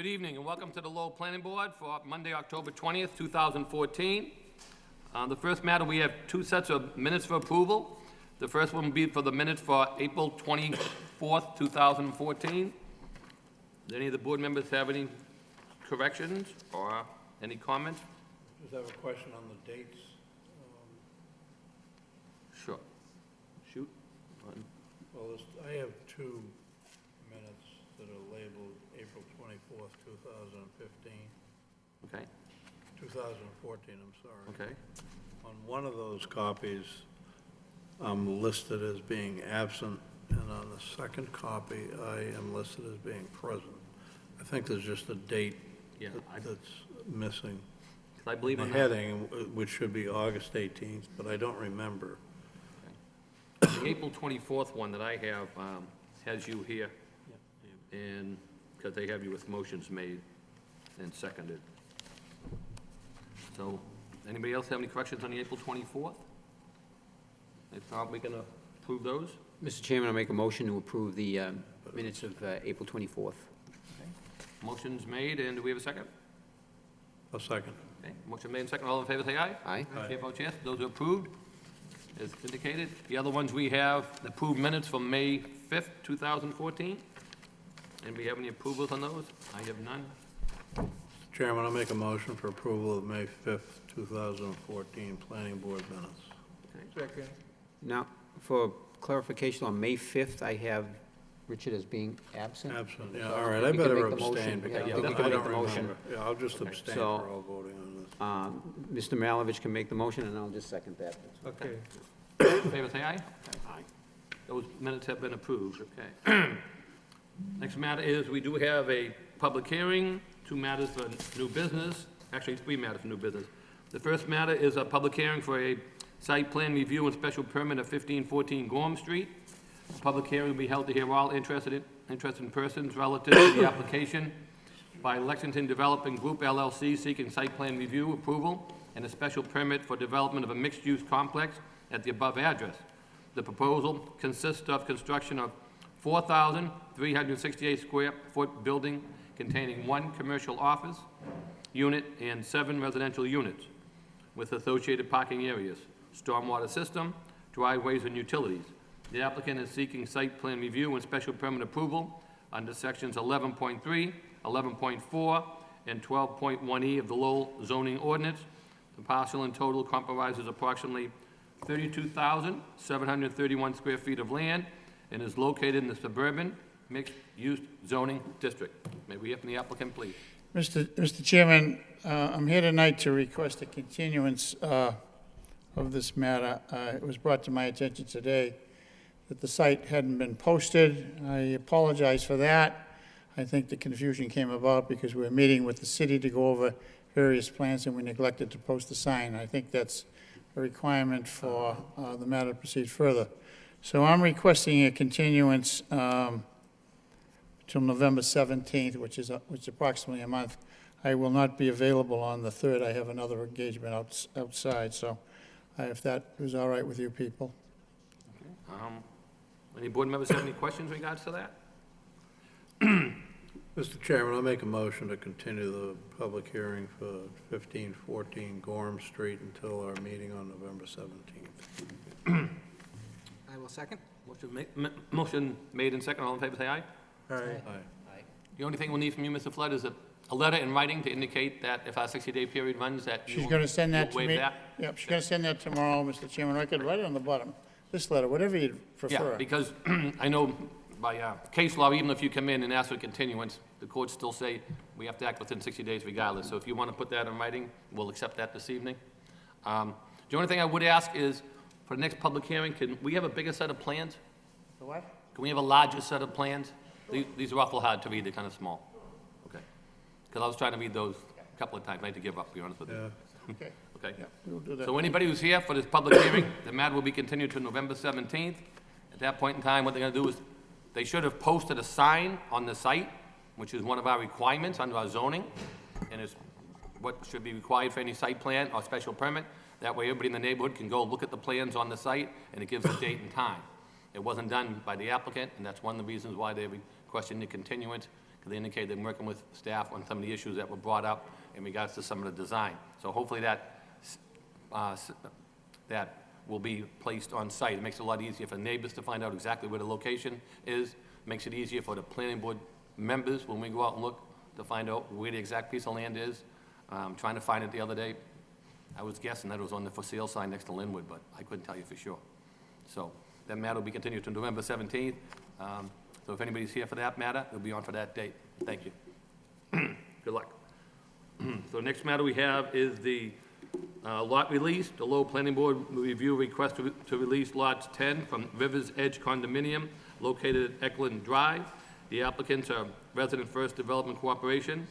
Good evening and welcome to the Lowell Planning Board for Monday, October 20th, 2014. The first matter, we have two sets of minutes for approval. The first one will be for the minutes for April 24th, 2014. Do any of the board members have any corrections or any comments? Just have a question on the dates. Sure. Shoot. Well, I have two minutes that are labeled April 24th, 2015, Okay, 2014, I'm sorry. okay. On one of those copies, I'm listed as being absent, and on the second copy, I am listed as being present. I think there's just a date Yeah, that's missing. I believe The on that. heading, which should be August 18th, but I don't remember. The April 24th one that I have has you here, and, because they have you with motions made and seconded. So, anybody else have any corrections on the April 24th? If not, we can approve those. Mr. Chairman, I'll make a motion to approve the minutes of April 24th. Motion's made, and do we have a second? A second. Okay, motion made and second. All in favor, say aye. Aye. Chair votes yes. Those are approved, as indicated. The other ones we have, approved minutes from May 5th, 2014. Anybody have any approvals on those? I have none. Chairman, I'll make a motion for approval of May 5th, 2014 Planning Board minutes. Okay. Now, for clarification, on May 5th, I have Richard as being absent. Absent, yeah, So all right, we I can better make the motion. abstain because Yeah, I we can make don't the motion. remember. Yeah, I'll just abstain So- for all voting on this. Mr. Malovich can make the motion, and I'll just second that. Okay. All in favor, say aye. Aye. Those minutes have been approved, okay. Next matter is, we do have a public hearing, two matters for new business, actually, three matters for new business. The first matter is a public hearing for a site plan review and special permit of 1514 Gorham Street. The public hearing will be held to hear all interested persons relative to the application by Lexington Developing Group LLC seeking site plan review approval and a special permit for development of a mixed-use complex at the above address. The proposal consists of construction of 4,368 square foot building containing one commercial office unit and 7 residential units with associated parking areas, stormwater system, driveways, and utilities. The applicant is seeking site plan review and special permit approval under sections 11.3, 11.4, and 12.1E of the Lowell zoning ordinance. The parcel in total comprises approximately 32,731 square feet of land and is located in the suburban mixed-use zoning district. May we hear from the applicant, please? Mr. Chairman, I'm here tonight to request a continuance of this matter. It was brought to my attention today that the site hadn't been posted. I apologize for that. I think the confusion came about because we were meeting with the city to go over various plans and we neglected to post the sign. I think that's a requirement for the matter to proceed further. So I'm requesting a continuance till November 17th, which is approximately a month. I will not be available on the 3rd. I have another engagement outside, so if that is all right with you people. Any board members have any questions in regards to that? Mr. Chairman, I'll make a motion to continue the public hearing for 1514 Gorham Street until our meeting on November 17th. I will second. Motion made and second. All in favor, say aye. Aye. The only thing we'll need from you, Mr. Flood, is a letter in writing to indicate that if our 60-day period runs, that you She's going to send that to waive me. that. Yep, she's going to send that tomorrow, Mr. Chairman. I could write it on the bottom, this letter, whatever you'd Yeah, prefer. because I know by case law, even if you come in and ask for continuance, the courts still say we have to act within 60 days regardless. So if you want to put that in writing, we'll accept that this evening. The only thing I would ask is, for the next public hearing, can we have a bigger set of plans? The what? Can we have a larger set of plans? These are awful hard to read, they're kind of small. Okay. Because I was trying to read those a couple of times, I had to give up, to be honest with you. Yeah. Okay, Okay? yeah, we'll do that. So anybody who's here for this public hearing, the matter will be continued to November 17th. At that point in time, what they're gonna do is, they should have posted a sign on the site, which is one of our requirements under our zoning, and it's what should be required for any site plan or special permit. That way, everybody in the neighborhood can go look at the plans on the site, and it gives a date and time. It wasn't done by the applicant, and that's one of the reasons why they're requesting the continuance, because they indicated they're working with staff on some of the issues that were brought up in regards to some of the design. So hopefully that will be placed on site. It makes it a lot easier for neighbors to find out exactly where the location is, makes it easier for the planning board members when we go out and look to find out where the exact piece of land is. Trying to find it the other day, I was guessing that it was on the for sale sign next to Linwood, but I couldn't tell you for sure. So that matter will be continued to November 17th. So if anybody's here for that matter, it'll be on for that date. Thank you. Good luck. So the next matter we have is the lot release. The Lowell Planning Board will review request to release lots 10 from Rivers Edge Condominium located at Eklund Drive. The applicants are Resident First Development Corporation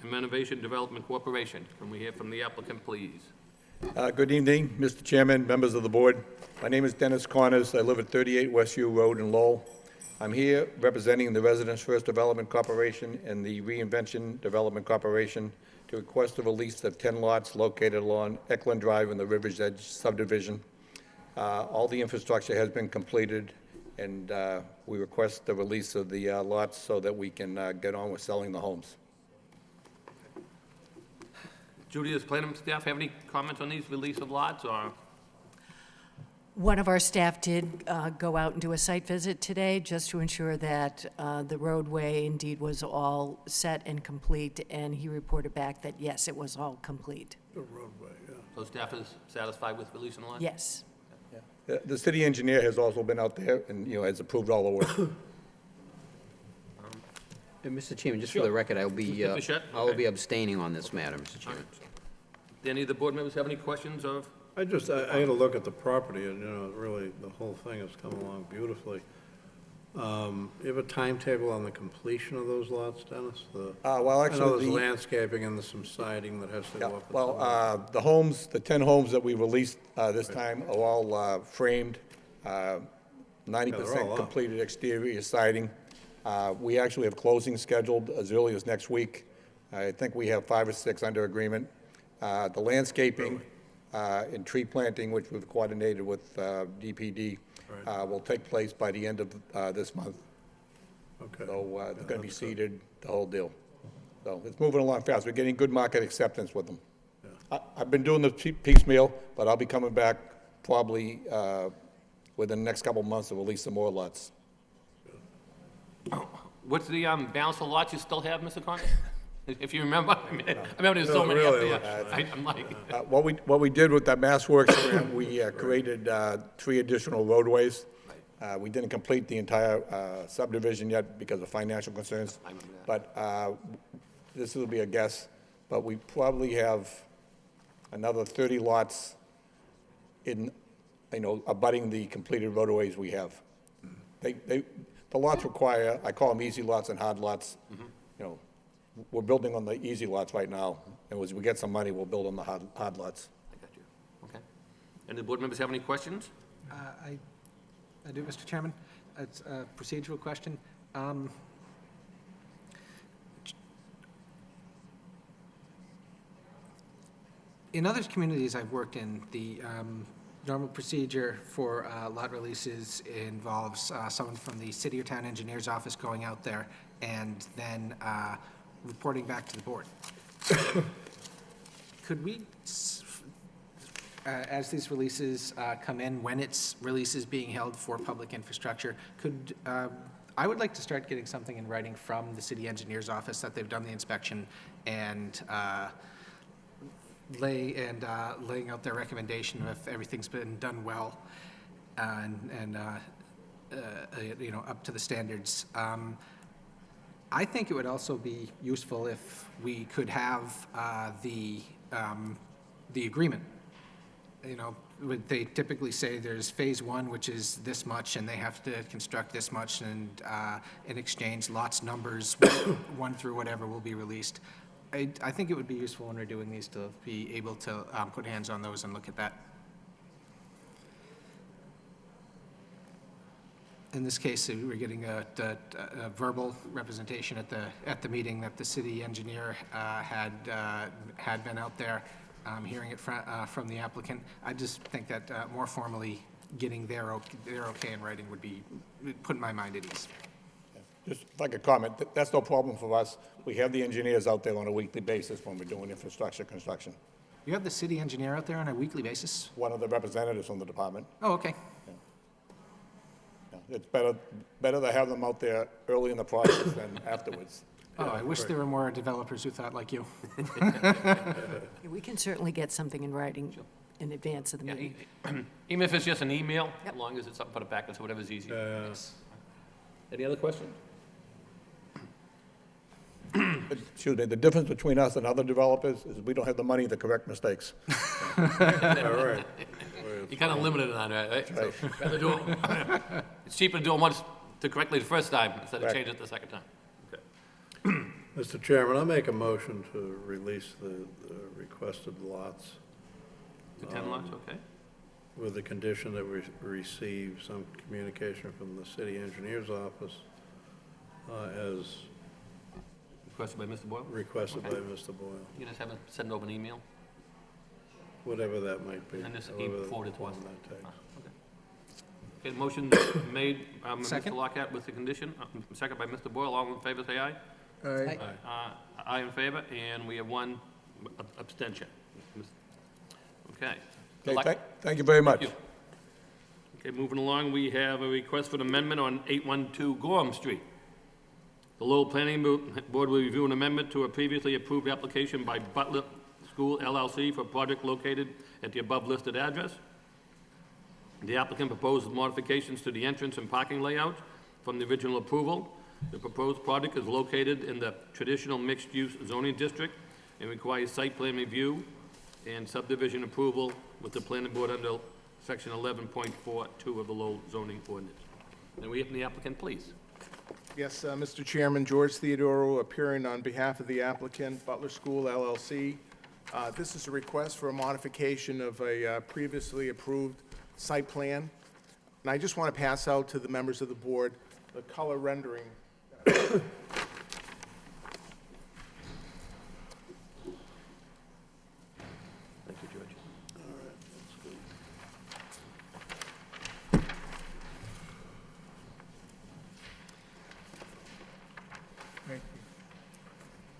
and Renovation Development Corporation. Can we hear from the applicant, please? Good evening, Mr. Chairman, members of the board. My name is Dennis Connors. I live at 38 Westview Road in Lowell. I'm here representing the Residents First Development Corporation and the Reinvention Development Corporation to request the release of 10 lots located along Eklund Drive in the Rivers Edge subdivision. All the infrastructure has been completed, and we request the release of the lots so that we can get on with selling the homes. Judy, does planning staff have any comments on these release of lots, or? One of our staff did go out and do a site visit today just to ensure that the roadway indeed was all set and complete, and he reported back that, yes, it was all complete. The roadway, yeah. So staff is satisfied with releasing the lots? Yes. The city engineer has also been out there and, has approved all the work. Mr. Chairman, just for the record, Mr. Fischett? I will Okay. be abstaining on this matter, Mr. Chairman. Do any of the board members have any questions of? I had a look at the property, and, really, the whole thing has come along beautifully. You have a timetable on the completion of those lots, Dennis? Well, I know actually, there's landscaping and there's some siding that has to go up. and well, some- the homes, the 10 homes that we released this time are all framed, 90% all up. completed exterior siding. We actually have closing scheduled as early as next week. I think we have 5 or 6 under agreement. The landscaping and tree planting, which we've coordinated with DPD, will take place by the end of this month. Okay. So Yeah, they're going to be that's good. seeded, the whole deal. So it's moving along fast. We're getting good market acceptance with them. I've been doing the piecemeal, but I'll be coming back probably within the next couple of months to release some more lots. What's the balance of lots you still have, Mr. Connors? If you remember, I remember there's so many up Really, there. I'm like, What we did with that MassWorks grant, we created 3 additional roadways. We didn't complete the entire subdivision yet because of financial concerns. I remember that. But this will be a guess, but we probably have another 30 lots in, abutting the completed roadways we have. The lots require, I call them easy lots and hard lots. We're building on the easy lots right now, and as we get some money, we'll build on the hard lots. I got you. Okay. Any of the board members have any questions? I do, Mr. Chairman. It's a procedural question. In other communities I've worked in, the normal procedure for lot releases involves someone from the city or town engineer's office going out there and then reporting back to the board. Could we, as these releases come in, when it's releases being held for public infrastructure, I would like to start getting something in writing from the city engineer's office that they've done the inspection and laying out their recommendation if everything's been done well and up to the standards. I think it would also be useful if we could have the agreement. They typically say there's phase 1, which is this much, and they have to construct this much, and in exchange, lots, numbers, 1 through whatever will be released. I think it would be useful when we're doing these to be able to put hands on those and look at that. In this case, we're getting a verbal representation at the meeting that the city engineer had been out there, hearing it from the applicant. I just think that more formally getting their okay in writing would put my mind at ease. Just like a comment, that's no problem for us. We have the engineers out there on a weekly basis when we're doing infrastructure construction. You have the city engineer out there on a weekly basis? One of the representatives from the department. Oh, okay. Yeah, it's better to have them out there early in the process than afterwards. Oh, I wish there were more developers who thought like you. We can certainly get something in writing in advance of the Yeah, meeting. even if it's just an email, Yep. as long as it's something for the packet, so whatever's easier. Any other questions? Excuse me, the difference between us and other developers is we don't have the money to correct mistakes. All right. You're kind of limited on that, right? So, rather do it, it's cheaper to do it once, to correctly the first time, instead of Right. change it the second time. Okay. Mr. Chairman, I make a motion to release the requested lots The 10 lots, okay. with the condition that we receive some communication from the city engineer's office as Requested by Mr. Boyle? requested by Okay. Mr. Boyle, You just have him send over an email? whatever that might be. And this however forward it to us. long that takes. Okay, motion made by Mr. Second. Lockhart with the condition, second by Mr. Boyle. All in favor, say aye. Aye. Aye in favor, and we have one abstention. Okay. Okay, thank you very much. Thank you. Okay, moving along, we have a request for an amendment on 812 Gorham Street. The Lowell Planning Board will review an amendment to a previously approved application by Butler School LLC for a project located at the above-listed address. The applicant proposes modifications to the entrance and parking layout from the original approval. The proposed project is located in the traditional mixed-use zoning district and requires site plan review and subdivision approval with the planning board under section 11.42 of the Lowell zoning ordinance. May we have the applicant, please? Yes, Mr. Chairman, George Theodoro, appearing on behalf of the applicant, Butler School LLC. This is a request for a modification of a previously approved site plan. And I just want to pass out to the members of the board the color rendering. Thank you, George.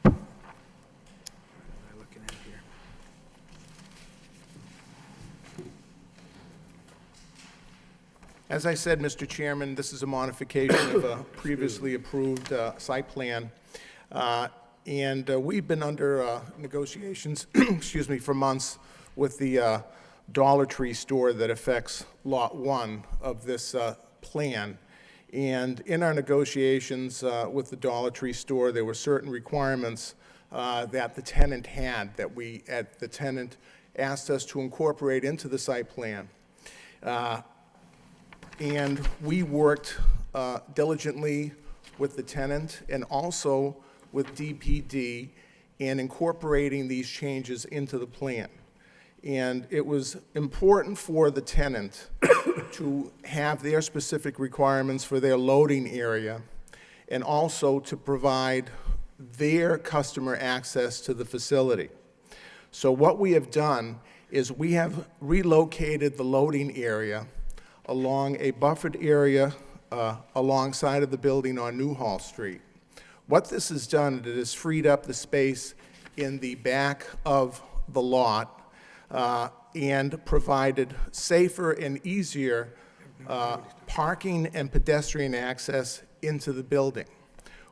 What am I looking at here? As I said, Mr. Chairman, this is a modification of a previously approved site plan. And we've been under negotiations, excuse me, for months with the Dollar Tree store that affects Lot 1 of this plan. And in our negotiations with the Dollar Tree store, there were certain requirements that the tenant had, that the tenant asked us to incorporate into the site plan. And we worked diligently with the tenant and also with DPD in incorporating these changes into the plan. And it was important for the tenant to have their specific requirements for their loading area and also to provide their customer access to the facility. So what we have done is we have relocated the loading area along a buffered area alongside of the building on Newhall Street. What this has done, it has freed up the space in the back of the lot and provided safer and easier parking and pedestrian access into the building.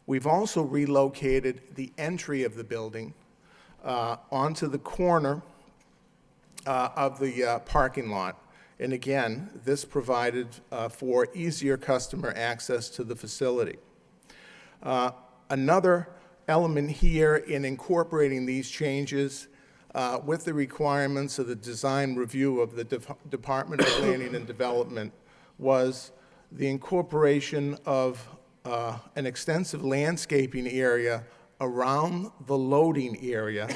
We've also relocated the entry of the building onto the corner of the parking lot. And again, this provided for easier customer access to the facility. Another element here in incorporating these changes with the requirements of the design review of the Department of Planning and Development was the incorporation of an extensive landscaping area around the loading area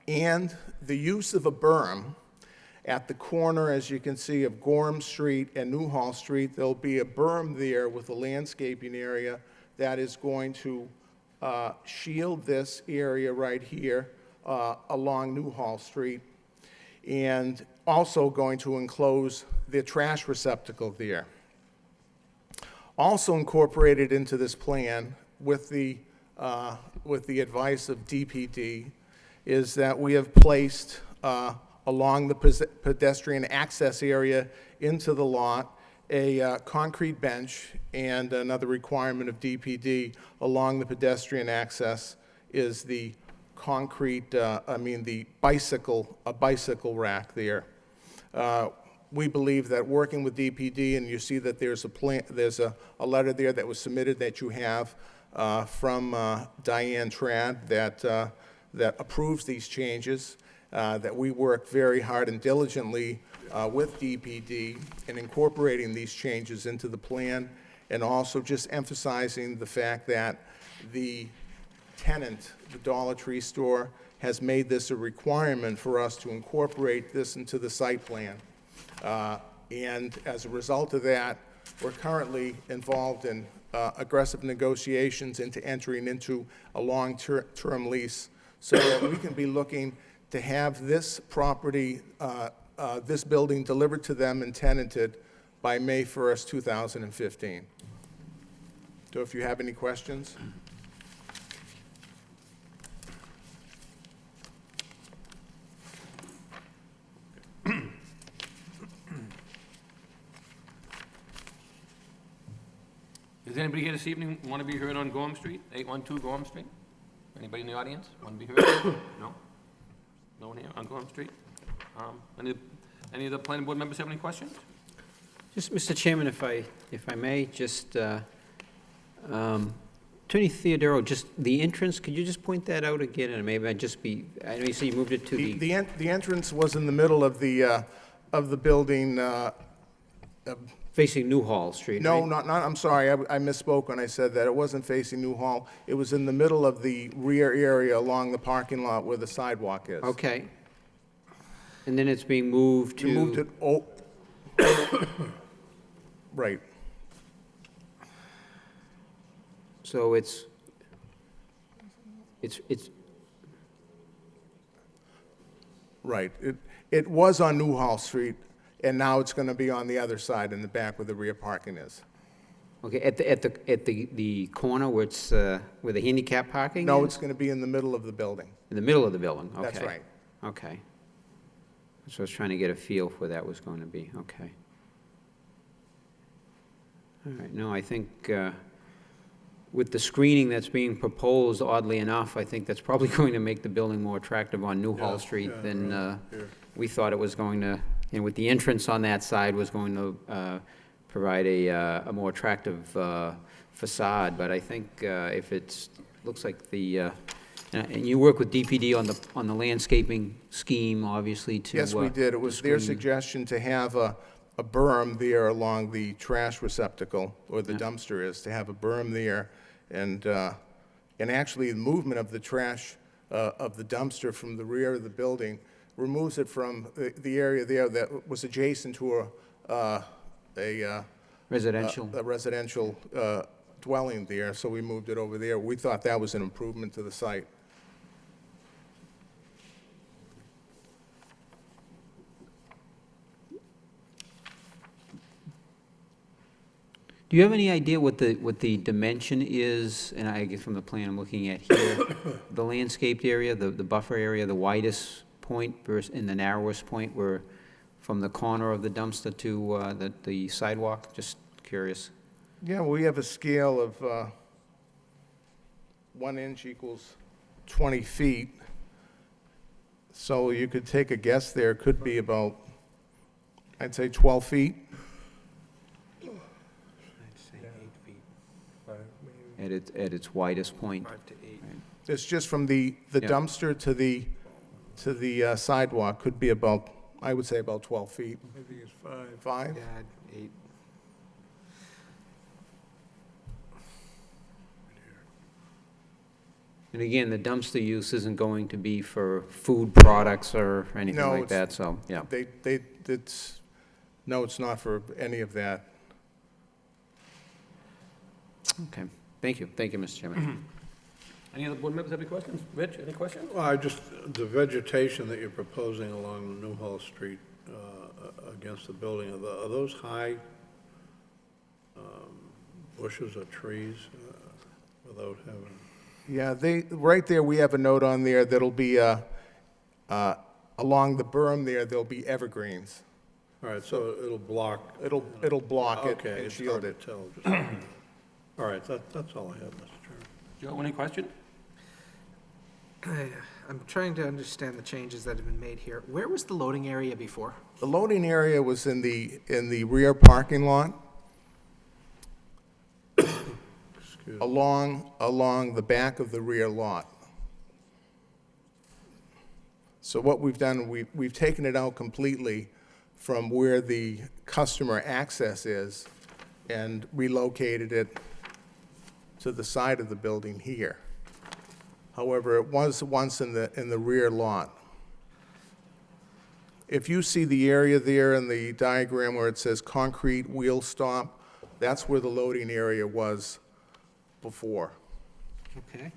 and the use of a berm at the corner, as you can see, of Gorham Street and Newhall Street. There'll be a berm there with a landscaping area that is going to shield this area right here along Newhall Street, and also going to enclose the trash receptacle there. Also incorporated into this plan with the advice of DPD is that we have placed along the pedestrian access area into the lot a concrete bench, and another requirement of DPD along the pedestrian access is the concrete, the bicycle rack there. We believe that working with DPD, and you see that there's a letter there that was submitted that you have from Diane Trad that approves these changes, that we work very hard and diligently with DPD in incorporating these changes into the plan, and also just emphasizing the fact that the tenant, the Dollar Tree store, has made this a requirement for us to incorporate this into the site plan. And as a result of that, we're currently involved in aggressive negotiations into entering into a long-term lease so that we can be looking to have this property, this building delivered to them and tenanted by May 1st, 2015. So if you have any questions? Is anybody here this evening want to be heard on Gorham Street, 812 Gorham Street? Anybody in the audience want to be heard? No? No one here on Gorham Street? Any of the planning board members have any questions? Just, Mr. Chairman, if I may, just, Attorney Theodoro, just the entrance, could you just point that out again? And maybe I'd just be, I know you said you moved it to the, The entrance was in the middle of the building. facing Newhall Street, No, right? not, I'm sorry, I misspoke when I said that. It wasn't facing Newhall. It was in the middle of the rear area along the parking lot where the sidewalk is. Okay. And then it's being moved to? We moved it, right. So it's, Right. It was on Newhall Street, and now it's going to be on the other side in the back where the rear parking is. okay, at the corner where it's, where the handicap parking No, is? it's going to be in the middle of the building. In the middle of the building, okay. That's right. Okay. So I was trying to get a feel for where that was going to be, okay. All right, no, I think with the screening that's being proposed, oddly enough, I think that's probably going to make the building more attractive on Newhall Street than we thought it was going to, and with the entrance on that side was going to provide a more attractive facade, but I think if it's, looks like the, and you work with DPD on the landscaping scheme, obviously, to... Yes, we did. It was their screen. suggestion to have a berm there along the trash receptacle, or the dumpster is, to have a berm there, and actually the movement of the trash, of the dumpster from the rear of the building removes it from the area there that was adjacent to a Residential. a residential dwelling there, so we moved it over there. We thought that was an improvement to the site. Do you have any idea what the dimension is, and I guess from the plan I'm looking at here, the landscaped area, the buffer area, the widest point versus, and the narrowest point, where from the corner of the dumpster to the sidewalk? Just curious. Yeah, we have a scale of 1 inch equals 20 feet. So you could take a guess there, it could be about, I'd say 12 feet. At its widest point. 5 to 8. Right. It's just from the Yeah. dumpster to the sidewalk, could be about, I would say about 12 feet. I think it's 5. 5? Yeah, 8. And again, the dumpster use isn't going to be for food products or anything No, like it's- that, so, yeah. No, it's not for any of that. Okay, thank you, Mr. Chairman. Any other board members have any questions? Rich, any questions? Well, the vegetation that you're proposing along Newhall Street against the building, are those high bushes or trees without having, Yeah, right there, we have a note on there that'll be, along the berm there, there'll be evergreens. all right, so it'll block. It'll block it Okay, and it's shield hard to it. tell. just- All right, that's all I have, Mr. Chairman. Joe, any question? I'm trying to understand the changes that have been made here. Where was the loading area before? The loading area was in the rear parking lot, Excuse me. along the back of the rear lot. So what we've done, we've taken it out completely from where the customer access is and relocated it to the side of the building here. However, it was once in the rear lot. If you see the area there in the diagram where it says concrete wheel stop, that's where the loading area was before. Okay.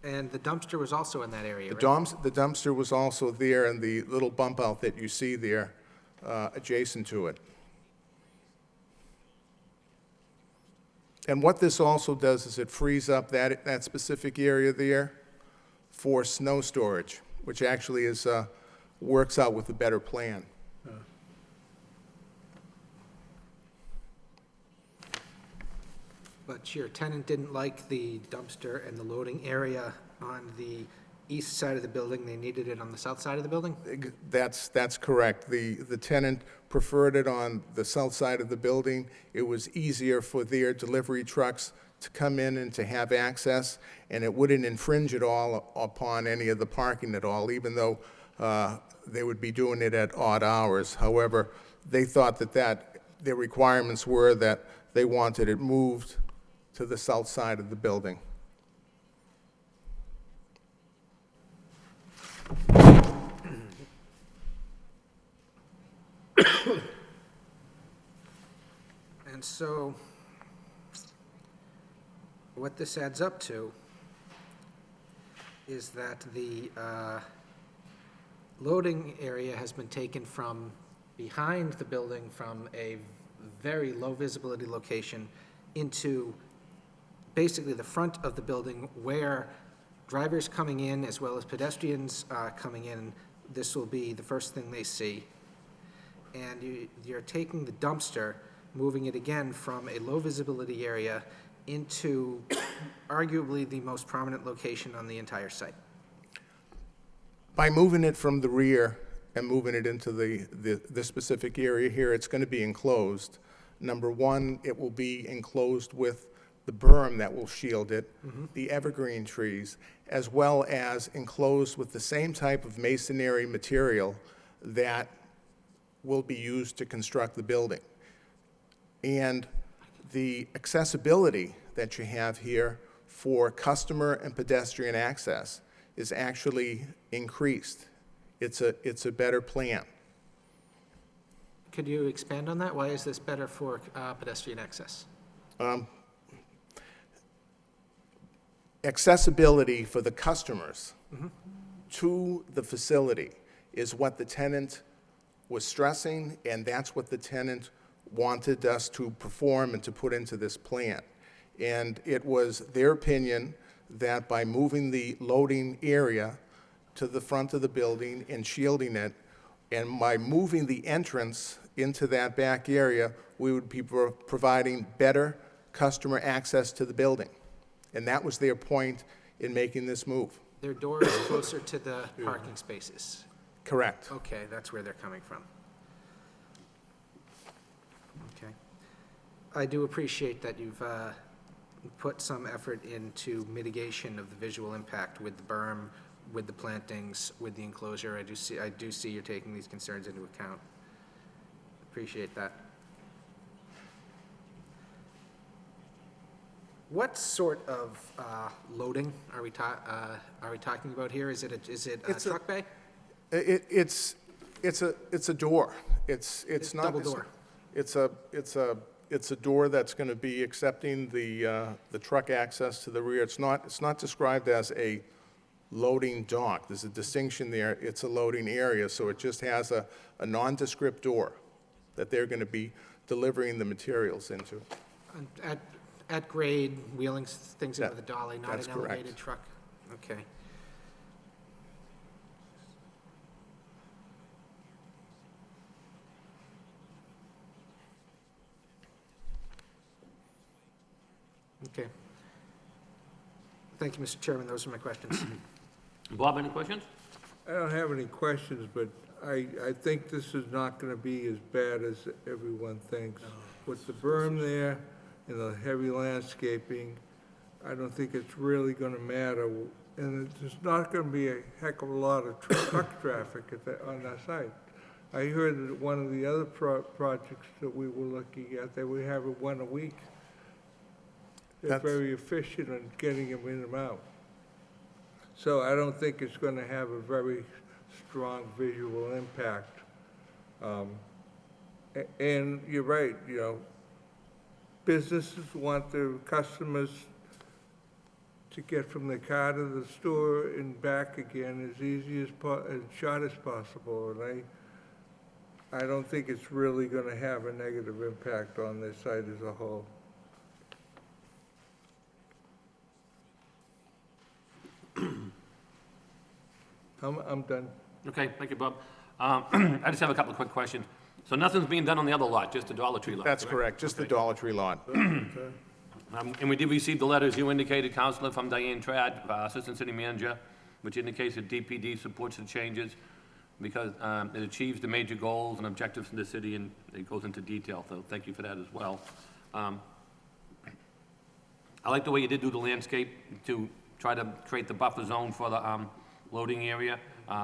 And the dumpster was also in that area, right? The dumpster was also there in the little bump out that you see there, adjacent to it. And what this also does is it frees up that specific area there for snow storage, which actually works out with a better plan. But your tenant didn't like the dumpster and the loading area on the east side of the building. They needed it on the south side of the building? That's correct. The tenant preferred it on the south side of the building. It was easier for their delivery trucks to come in and to have access, and it wouldn't infringe at all upon any of the parking at all, even though they would be doing it at odd hours. However, they thought that their requirements were that they wanted it moved to the south side of the building. And so, what this adds up to is that the loading area has been taken from behind the building from a very low visibility location into basically the front of the building where drivers coming in as well as pedestrians coming in, this will be the first thing they see. And you're taking the dumpster, moving it again from a low visibility area into arguably the most prominent location on the entire site. By moving it from the rear and moving it into the specific area here, it's going to be enclosed. Number one, it will be enclosed with the berm that will shield it, the evergreen trees, as well as enclosed with the same type of masonry material that will be used to construct the building. And the accessibility that you have here for customer and pedestrian access is actually increased. It's a better plan. Could you expand on that? Why is this better for pedestrian access? Accessibility for the customers to the facility is what the tenant was stressing, and that's what the tenant wanted us to perform and to put into this plan. And it was their opinion that by moving the loading area to the front of the building and shielding it, and by moving the entrance into that back area, we would be providing better customer access to the building. And that was their point in making this move. Their door is closer to the parking spaces. Correct. Okay, that's where they're coming from. Okay. I do appreciate that you've put some effort into mitigation of the visual impact with the berm, with the plantings, with the enclosure. I do see you're taking these concerns into account. Appreciate that. What sort of loading are we talking about here? Is it a truck bay? It's a door. It's not double door. It's a door that's going to be accepting the truck access to the rear. It's not described as a loading dock. There's a distinction there. It's a loading area, so it just has a nondescript door that they're going to be delivering the materials into. At grade, wheeling things into That- the dolly, not that's an correct. elevated truck? Okay. Okay. Thank you, Mr. Chairman. Those are my questions. Bob, any questions? I don't have any questions, but I think this is not gonna be as bad as everyone thinks. With the berm there and the heavy landscaping, I don't think it's really gonna matter. And there's not gonna be a heck of a lot of truck traffic on that site. I heard that one of the other projects that we were looking at, they would have it one a week. They're That's- very efficient in getting them in and out. So I don't think it's gonna have a very strong visual impact. And you're right, businesses want their customers to get from the car to the store and back again as easy as short as possible. And I don't think it's really gonna have a negative impact on this site as a whole. I'm done. Okay, thank you, Bob. I just have a couple of quick questions. So nothing's being done on the other lot, just the Dollar Tree lot? That's correct, just the Okay. Dollar Tree lot. And we did receive the letters you indicated, Counselor, from Diane Trad, Assistant City Manager, which indicates that DPD supports the changes because it achieves the major goals and objectives in the city, and it goes into detail, so thank you for that as well. I like the way you did do the landscape to try to create the buffer zone for the loading area.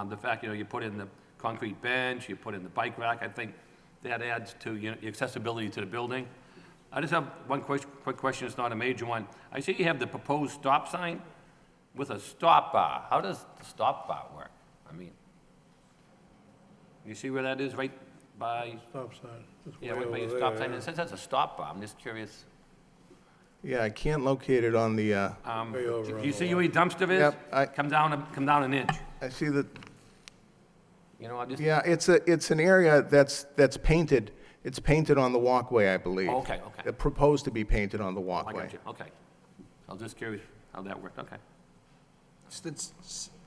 The fact, you put in the concrete bench, you put in the bike rack, I think that adds to the accessibility to the building. I just have one quick question, it's not a major one. I see you have the proposed stop sign with a stop bar. How does the stop bar work? I mean, you see where that is, right by, Stop sign. It's yeah, way right by your over stop there, sign? yeah. It says that's a stop bar, I'm just curious. Yeah, I can't locate it on the, Way over Do on you the see where your dumpster is? Yep, Come down an inch. I see that, I just, yeah, it's an area that's painted. It's painted on the walkway, I believe. Okay. Proposed to be painted on the I walkway. got you, okay. I was just curious how that worked, okay.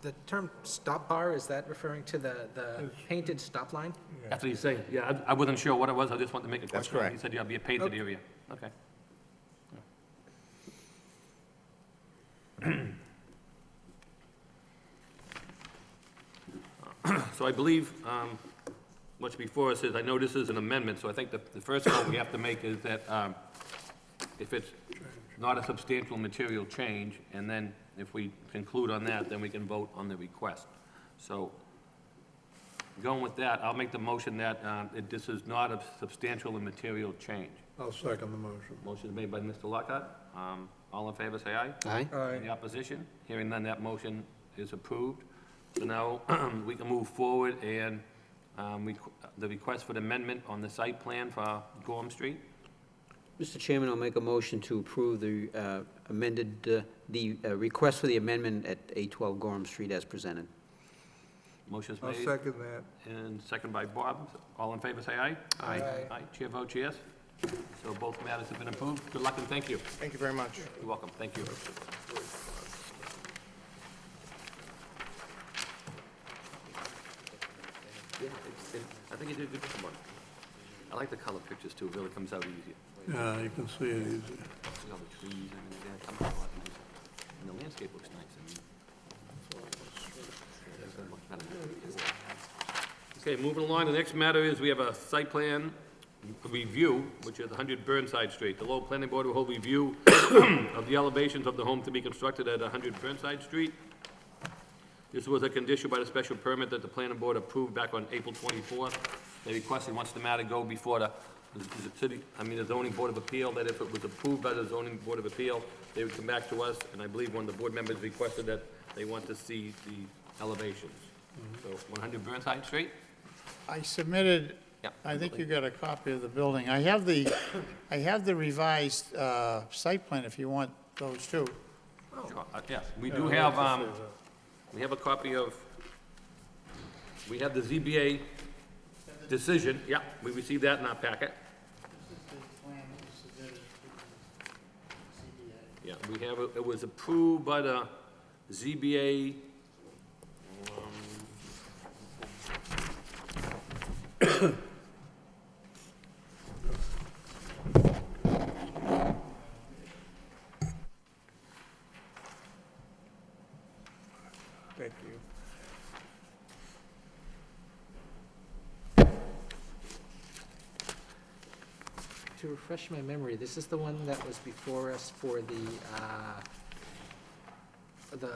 The term stop bar, is that referring to the painted stop line? That's what he's saying, yeah, I wasn't sure what it was, I just wanted to make a question. That's correct. He said, yeah, it'd be a painted area, okay. So I believe, what's before us is, I know this is an amendment, so I think the first one we have to make is that if it's not a substantial material change, and then if we conclude on that, then we can vote on the request. So, going with that, I'll make the motion that this is not a substantial and material change. I'll second the motion. Motion is made by Mr. Lockhart. All in favor, say aye. Aye? Any opposition? Hearing none, that motion is approved. So now, we can move forward and the request for the amendment on the site plan for Gorham Street. Mr. Chairman, I'll make a motion to approve the amended, the request for the amendment at 812 Gorham Street as presented. Motion's I'll made second that. and second by Bob. All in favor, say aye. Aye. Aye. Chair votes yes. So both matters have been approved. Good luck and thank you. Thank you very much. You're welcome. Thank you. Yeah, I think you did a good one. I like the color pictures too. It really comes out easier. Yeah, you can see it easy. See all the trees and everything. It comes out a lot nicer. And the landscape looks nice. Okay, moving along, the next matter is we have a site plan review, which is 100 Burnside Street. The Lowell Planning Board will hold review of the elevations of the home to be constructed at 100 Burnside Street. This was a condition by the special permit that the planning board approved back on April 24th. They requested, once the matter go before the zoning board of appeal, that if it was approved by the zoning board of appeal, they would come back to us, and I believe one of the board members requested that they want to see the elevations. So 100 Burnside Street? I submitted, Yeah. I think you got a copy of the building. I have the revised site plan if you want those too. Sure, yeah, we do have, we have a copy of, we have the ZBA decision, yeah, we received that in our packet. Yeah, we have, it was approved by the ZBA, Thank you. To refresh my memory, this is the one that was before us for the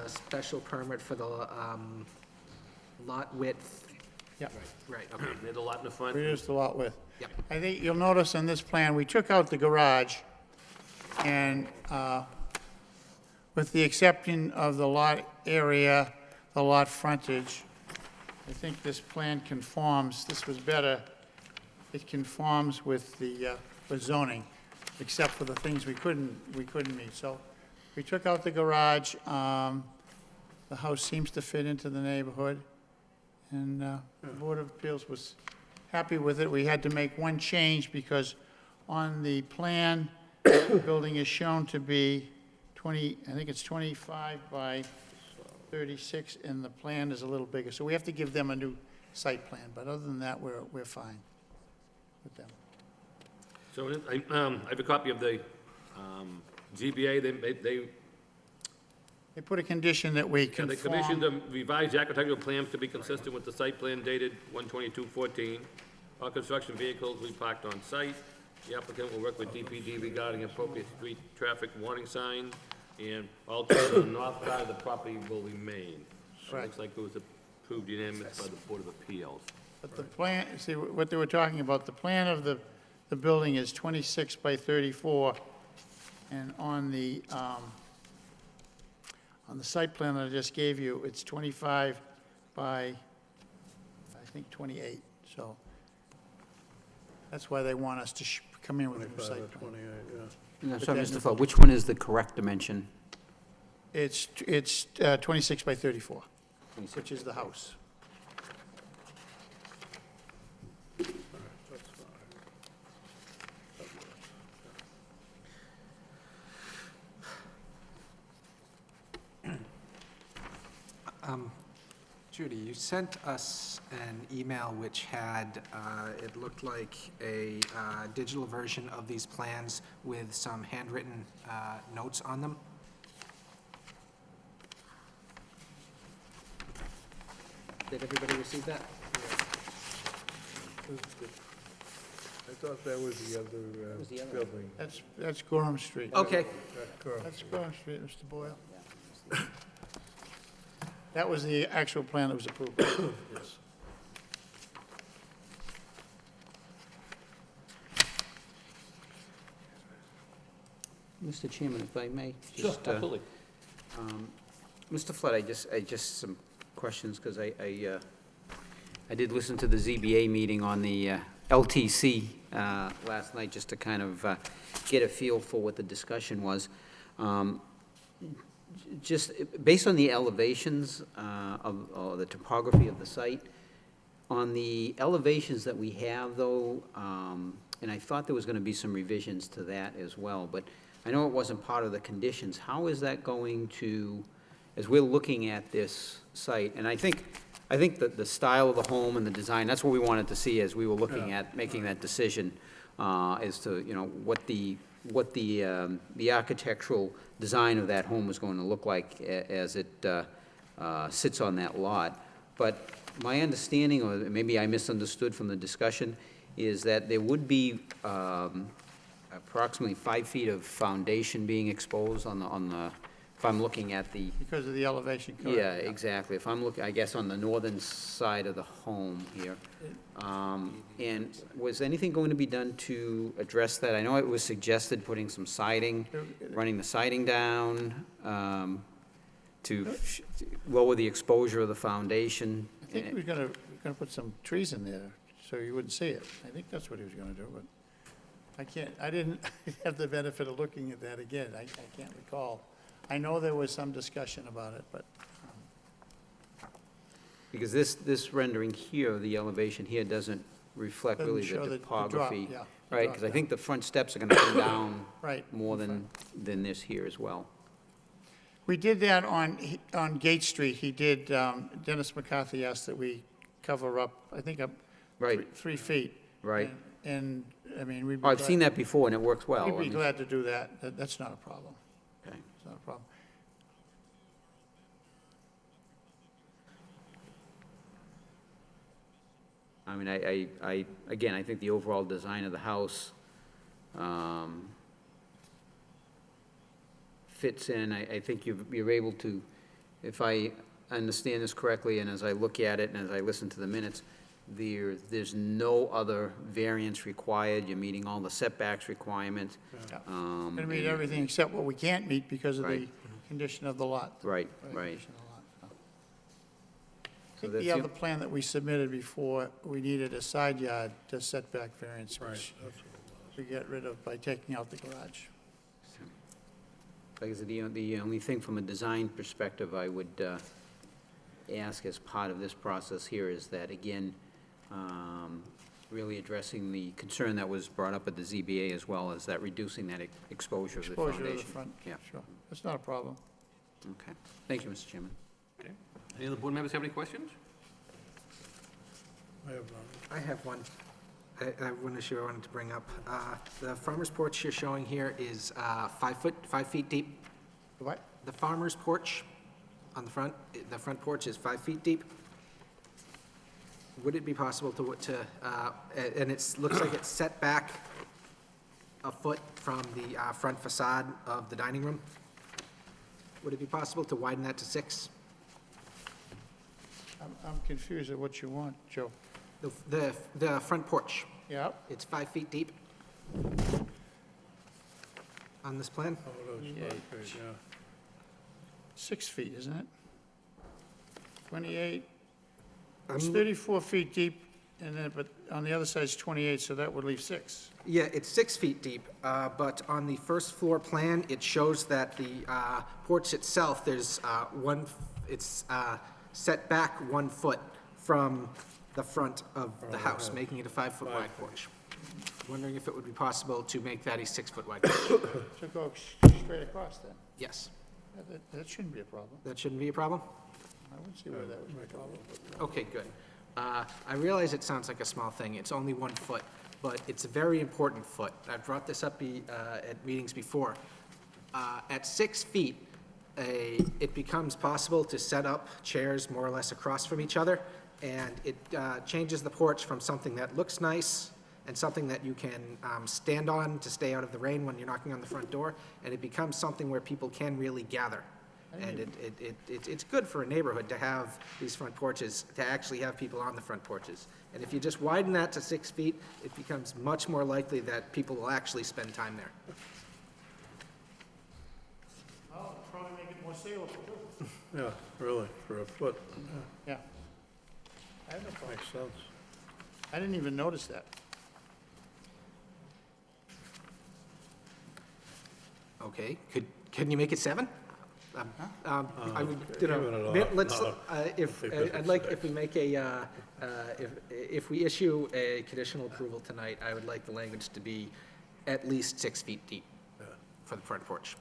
special permit for the lot width. Yep. Right, okay. there's a lot in the front. Reduced the lot width. Yep. I think you'll notice on this plan, we took out the garage, and with the exception of the lot area, the lot frontage, I think this plan conforms, this was better, it conforms with the with zoning, except for the things we couldn't meet. So we took out the garage. The house seems to fit into the neighborhood, and the Board of Appeals was happy with it. We had to make one change because on the plan, the building is shown to be 20, I think it's 25 by 36, and the plan is a little bigger. So we have to give them a new site plan, but other than that, we're fine with them. So I have a copy of the ZBA, They put a condition that we they commissioned conform. the revised architectural plans to be consistent with the site plan dated 1/22/14. All construction vehicles will be parked on site. The applicant will work with DPD regarding appropriate street traffic warning signs, and all trees on the north side of the property will remain. It Right. looks like it was approved unanimous by the Board of Appeals. But the plan, see, what they were talking about, the plan of the building is 26 by 34, and on the site plan that I just gave you, it's 25 by, I think, 28, so that's why they want us to come in with a new 25 site or plan. 28, yeah. No, But sorry, then Mr. the- Flood, which one is the correct dimension? It's 26 by 34, which is the house. Judy, you sent us an email which had, it looked like a digital version of these plans with some handwritten notes on them. Did everybody receive that? I thought that was the other building. That's Gorham Street. Okay. That's Gorham Street, Mr. Boyle. That was the actual plan that was approved. Yes. Mr. Chairman, if I may? Sure, just, absolutely. Mr. Flood, I just some questions, because I did listen to the ZBA meeting on the LTC last night, just to kind of get a feel for what the discussion was. Just based on the elevations or the topography of the site, on the elevations that we have, though, and I thought there was going to be some revisions to that as well, but I know it wasn't part of the conditions. How is that going to, as we're looking at this site, and I think that the style of the home and the design, that's what we wanted to see as we were looking at making that decision, as to, you know, what the architectural design of that home was going to look like as it sits on that lot. But my understanding, or maybe I misunderstood from the discussion, is that there would be approximately 5 feet of foundation being exposed on the, if I'm looking at the, Because of the elevation, correct? yeah, exactly. If I'm looking, I guess, on the northern side of the home here. And was anything going to be done to address that? I know it was suggested putting some siding, running the siding down, to lower the exposure of the foundation. I think he was gonna put some trees in there, so you wouldn't see it. I think that's what he was gonna do, but I didn't have the benefit of looking at that again. I can't recall. I know there was some discussion about it, but Because this rendering here, the elevation here doesn't reflect Doesn't really show the the drop, topography. yeah, the Right, drop because I down. think the front steps are gonna come down Right. more than this here as well. We did that on Gate Street. He did, Dennis McCarthy asked that we cover up, I think, up Right. 3 feet. Right. And, I mean, we'd be Oh, I've glad- seen that before, and it works well. We'd I be mean, glad to do that. That's not a problem. okay. It's not a problem. I mean, again, I think the overall design of the house fits in. I think you're able to, if I understand this correctly, and as I look at it and as I listen to the minutes, there's no other variance required. You're meeting all the setbacks requirements. Yeah. Um, Gonna meet and- everything except what we can't meet because of the Right. condition of the lot. Right, right. Condition of the lot, so. I think that's the the- other plan that we submitted before, we needed a side yard to setback variance, which we get rid of by taking out the garage. Like I said, the only thing from a design perspective I would ask as part of this process here is that, again, really addressing the concern that was brought up at the ZBA as well, as that reducing that exposure of the foundation. Exposure to the front, Yeah, sure. That's not a problem. okay. Thank you, Mr. Chairman. Okay. Any other board members have any questions? I have none. I have one. I have one issue I wanted to bring up. The farmer's porch you're showing here is 5 feet deep. What? The farmer's porch on the front porch is 5 feet deep. Would it be possible and it looks like it's set back a foot from the front facade of the dining room? Would it be possible to widen that to 6? I'm confused at what you want, Joe. The front porch, Yeah, it's 5 feet deep on this plan? Oh, it is 5 feet, yeah. 6 feet, isn't it? 28, I'm it's 34 feet deep, and then, but on the other side is 28, so that would leave 6. Yeah, it's 6 feet deep, but on the first floor plan, it shows that the porch itself, it's set back 1 foot from the front of the house, making it a 5-foot wide porch. Wondering if it would be possible to make that a 6-foot wide porch. So go straight across then. Yes, That shouldn't be a problem. that shouldn't be a problem? I wouldn't see where that would be a problem. Okay, good. I realize it sounds like a small thing, it's only 1 foot, but it's a very important foot. I've brought this up at meetings before. At 6 feet, it becomes possible to set up chairs more or less across from each other, and it changes the porch from something that looks nice and something that you can stand on to stay out of the rain when you're knocking on the front door, and it becomes something where people can really gather. And it's good for a neighborhood to have these front porches, to actually have people on the front porches. And if you just widen that to 6 feet, it becomes much more likely that people will actually spend time there. Well, it'll probably make it more saleable, too. Yeah, really, for a foot, Yeah. I have no problem. makes sense. I didn't even notice that. Okay, can you make it 7? I would, Give it a lot. let's, No. I'd like, if we make if we issue a conditional approval tonight, I would like the language to be at least 6 feet deep for the front porch.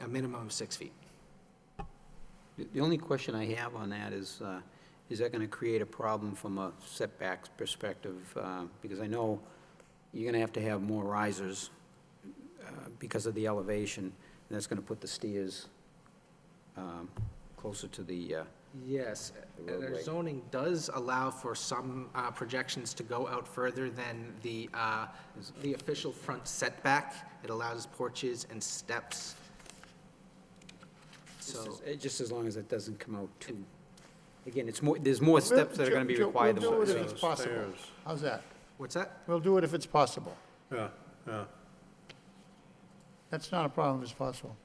A minimum of 6 feet. The only question I have on that is that going to create a problem from a setbacks perspective? Because I know you're going to have more risers because of the elevation, and that's going to put the stairs closer to the, Yes, The and our roadway. zoning does allow for some projections to go out further than the official front setback. It allows porches and steps. So, just as long as it doesn't come out too, again, there's more steps that are going to be Joe, required than We'll what do we're it if saying. it's possible. Stairs. How's that? what's that? We'll do it if it's possible. Yeah, yeah. That's not a problem if it's possible.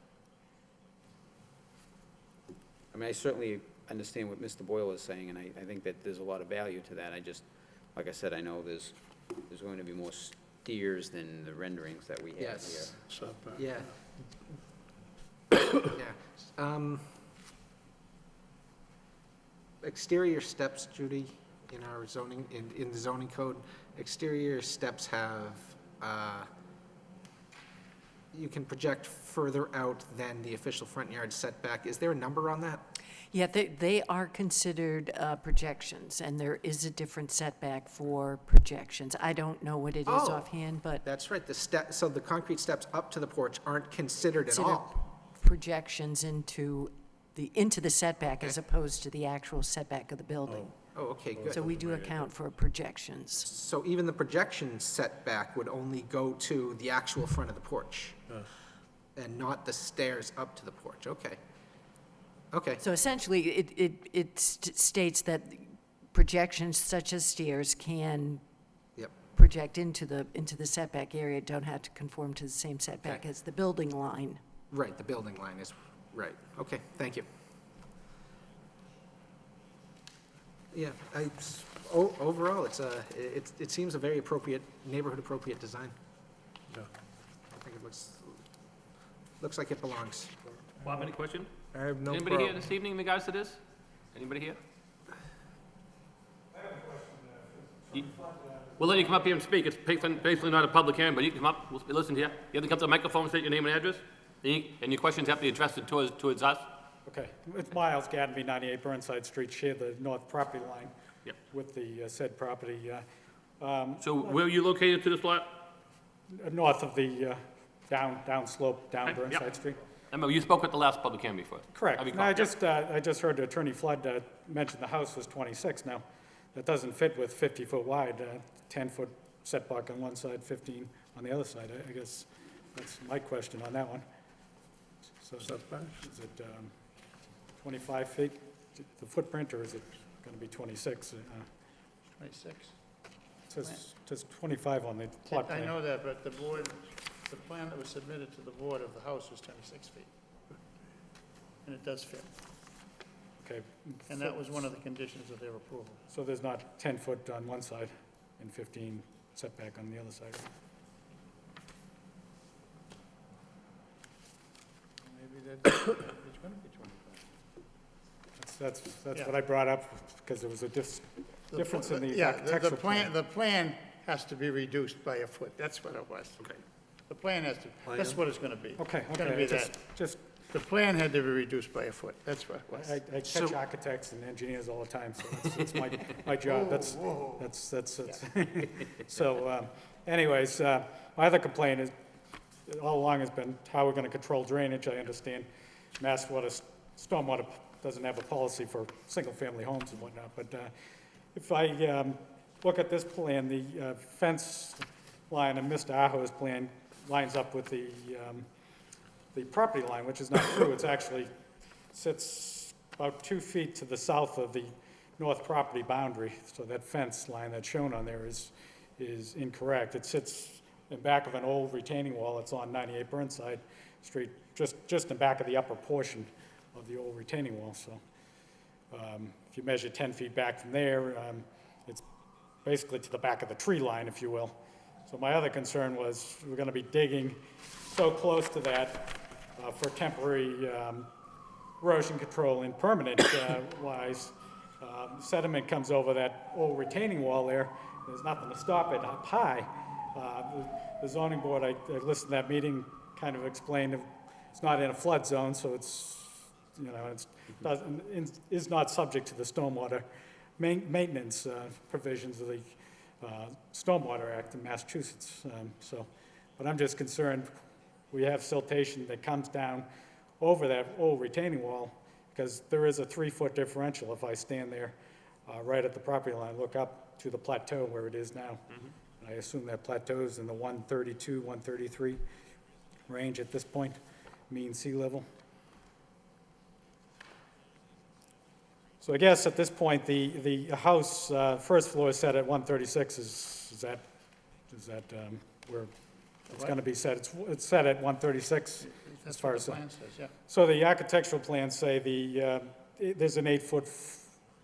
I mean, I certainly understand what Mr. Boyle is saying, and I think that there's a lot of value to that. I just, like I said, I know there's going to be more steers than the renderings that we have here. Yes. Setback. Yeah. Yeah. Exterior steps, Judy, in our zoning, in the zoning code, exterior steps have, you can project further out than the official front yard setback. Is there a number on that? Yeah, they are considered projections, and there is a different setback for projections. I don't know what it is Oh. offhand, but That's right, so the concrete steps up to the porch aren't considered at consider all? projections into the setback as opposed to the actual setback of the building. Oh, okay, good. So we do account for projections. So even the projection setback would only go to the actual front of the porch? And not the stairs up to the porch, okay. Okay, So essentially, it states that projections such as stairs can yep, project into the setback area, don't have to conform to the same setback Okay. as the building line. right, the building line is, right, okay, thank you. Yeah, overall, it seems a very appropriate, neighborhood-appropriate design. Yeah. I think it looks like it belongs. Bob, any question? I have no Anybody here problem. this evening in regards to this? Anybody here? We'll let you come up here and speak. It's basically not a public hearing, but you can come up, we'll listen to you. You have to come to the microphone, state your name and address, and your questions have to be addressed towards us. Okay, it's Miles Gadby, 98 Burnside Street, share the north property line Yep. with the said property, So where are you located to this lot? north of the down slope, down Okay, yep. Burnside Street. I remember you spoke at the last public hearing before. Correct. I No, recall, I yep. just heard Attorney Flood mention the house was 26 now. That doesn't fit with 50-foot wide, 10-foot setback on one side, 15 on the other side. I guess that's my question on that one. So Setback? is it 25 feet, the footprint, or is it going to be 26? 26. It says 25 on the plot I plan. know that, but the plan that was submitted to the board of the house was 26 feet. And it does fit. Okay, And that was one of the conditions of their approval. so there's not 10 foot on one side and 15 setback on the other side. Maybe it's going to be 25. That's Yeah. what I brought up, because there was a difference in the Yeah, architectural plan. the plan has to be reduced by a foot. That's what it was. Okay. The plan has to, that's what it's going to be. Okay, It's going to be okay, that. just, The plan had to be reduced by a foot. That's what it was. I catch architects and engineers all the time, so it's my job. That's, so anyways, my other complaint is, all along has been how we're going to control drainage. I understand Mass Water, Stormwater doesn't have a policy for single-family homes and whatnot, but if I look at this plan, the fence line in Mr. Aho's plan lines up with the property line, which is not true. It's actually sits about 2 feet to the south of the north property boundary. So that fence line that's shown on there is incorrect. It sits in back of an old retaining wall. It's on 98 Burnside Street, just in back of the upper portion of the old retaining wall. So if you measure 10 feet back from there, it's basically to the back of the tree line, if you will. So my other concern was we're going to be digging so close to that for temporary erosion control and permanent wise. Sediment comes over that old retaining wall there. There's nothing to stop it up high. The zoning board, I listened to that meeting, kind of explained it's not in a flood zone, so it's, is not subject to the stormwater maintenance provisions of the Stormwater Act in Massachusetts. But I'm just concerned, we have siltation that comes down over that old retaining wall, because there is a 3-foot differential if I stand there right at the property line, look up to the plateau where it is now. And I assume that plateau is in the 132, 133 range at this point, mean sea level. So I guess at this point, the house, first floor is set at 136, is that where it's going to be set? It's set at 136 as That's far what as. the plan says, yeah. So the architectural plans say there's an 8-foot,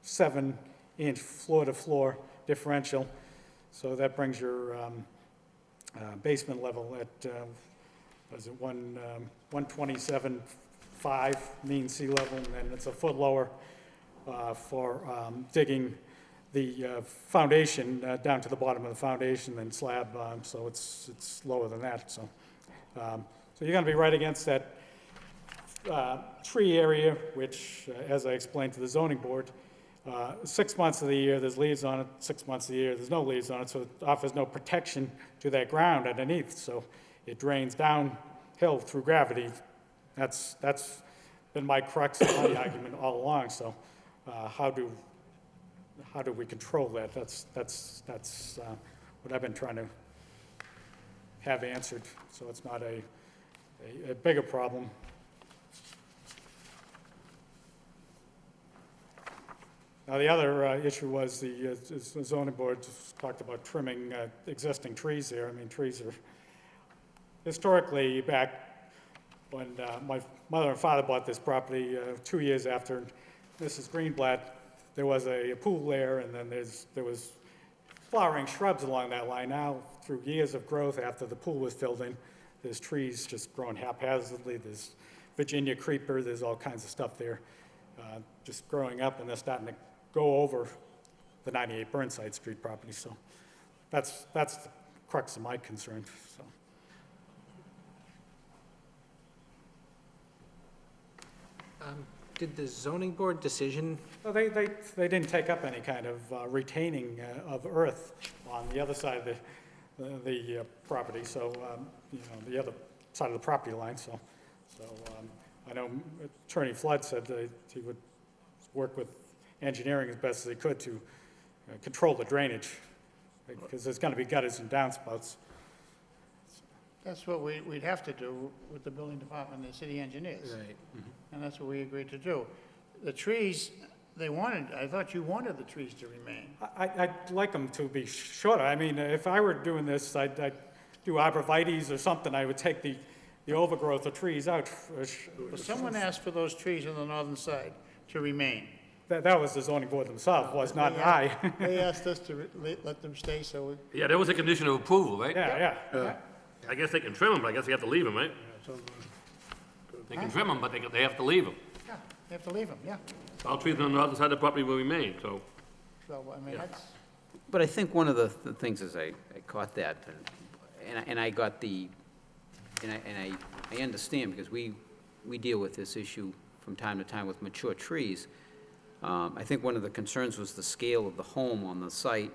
7-inch floor-to-floor differential. So that brings your basement level at, what is it, 127.5 mean sea level, and then it's a foot lower for digging the foundation down to the bottom of the foundation, then slab, so it's lower than that, so. So you're gonna be right against that tree area, which, as I explained to the zoning board, 6 months of the year, there's leaves on it, 6 months of the year, there's no leaves on it, so it offers no protection to that ground underneath, so it drains downhill through gravity. That's been my crux of my argument all along, so how do we control that? That's what I've been trying to have answered, so it's not a bigger problem. Now, the other issue was the zoning board talked about trimming existing trees there. I mean, trees are historically, back when my mother and father bought this property 2 years after Mrs. Greenblatt, there was a pool there, and then there was flowering shrubs along that line. Now, through years of growth after the pool was filled in, there's trees just growing haphazardly. There's Virginia creeper, there's all kinds of stuff there just growing up, and they're starting to go over the 98 Burnside Street property. So that's the crux of my concern, so. Did the zoning board decision, Well, they didn't take up any kind of retaining of earth on the other side of the property, so, you know, the other side of the property line, so I know Attorney Flood said that he would work with engineering as best as he could to control the drainage, because there's gonna be gutters and downspouts. That's what we'd have to do with the building department and the city engineers. right, And that's what we agreed to do. The trees, I thought you wanted the trees to remain. I'd like them to be shorter. I mean, if I were doing this, I'd do arborvitae's or something. I would take the overgrowth of trees out. But someone asked for those trees on the northern side to remain. That was the zoning board themselves, was not I. They asked us to let them stay, so we, Yeah, that was a condition of approval, right? Yeah. I guess they can trim them, but I guess they have to leave them, right? They can trim them, but they have to leave them. yeah, they have to leave them, yeah. All trees on the other side of the property will remain, so. So, I mean, that's, But I think one of the things is I caught that, and I got and I understand, because we deal with this issue from time to time with mature trees. I think one of the concerns was the scale of the home on the site